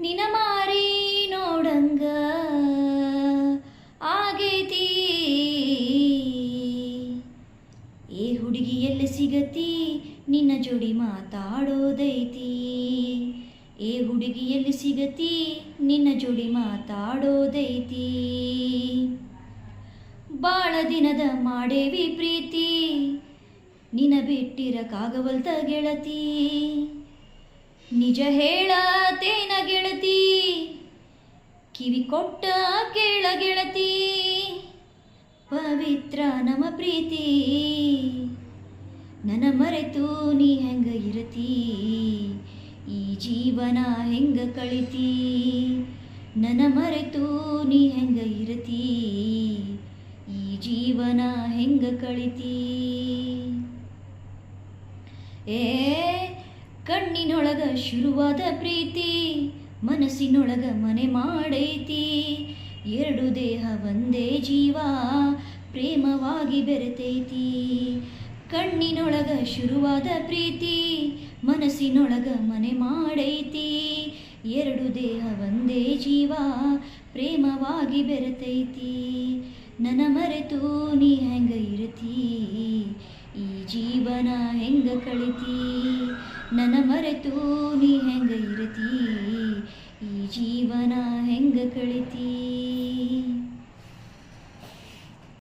ನಿನ ಮಾರಿ ನೋಡಂಗ ಆಗೈತಿ. ಏ ಹುಡುಗಿ ಎಲ್ಲಿ ಸಿಗತಿ ನಿನ್ನ ಜೋಡಿ ಮಾತಾಡೋದೈತಿ. ಏ ಹುಡುಗಿ ಎಲ್ಲಿ ಸಿಗತಿ ನಿನ್ನ ಜೋಡಿ ಮಾತಾಡೋದೈತಿ. ಬಾಳ ದಿನದ ಮಾಡೇವಿ ಪ್ರೀತಿ ನಿನ ಬಿಟ್ಟಿರಕ್ಕಾಗವಲ್ತ ಗೆಳತಿ. ನಿಜ ಹೇಳತೇನ ಗೆಳತಿ ಕಿವಿ ಕೊಟ್ಟ ಕೇಳ ಗೆಳತಿ. ಪವಿತ್ರ ನಮ್ಮ ಪ್ರೀತಿ ನನ್ನ ಮರೆತು ನೀ ಹೆಂಗ ಇರತಿ. ಈ ಜೀವನ ಹೆಂಗ ಕಳಿತಿ ನನ್ನ ಮರೆತು ನೀ ಹೆಂಗ ಇರತಿ. ಈ ಜೀವನ ಹೆಂಗ ಕಳಿತಿ. ಏ ಕಣ್ಣಿನೊಳಗ ಶುರುವಾದ ಪ್ರೀತಿ ಮನಸ್ಸಿನೊಳಗ ಮನೆ ಮಾಡೈತಿ. ಎರಡು ದೇಹ ಒಂದೇ ಜೀವ ಪ್ರೇಮವಾಗಿ ಬೆರೆತೈತಿ. ಕಣ್ಣಿನೊಳಗ ಶುರುವಾದ ಪ್ರೀತಿ ಮನಸ್ಸಿನೊಳಗ ಮನೆ ಮಾಡೈತಿ. ಎರಡು ದೇಹ ಒಂದೇ ಜೀವ ಪ್ರೇಮವಾಗಿ ಬೆರೆತೈತಿ. ನನ್ನ ಮರೆತು ನೀ ಹೆಂಗ ಇರತಿ. ಈ ಜೀವನ ಹೆಂಗ ಕಳಿತಿ. ನನ್ನ ಮರೆತು ನೀ ಹೆಂಗ ಇರತಿ. ಈ ಜೀವನ ಹೆಂಗ ಕಳಿತಿ.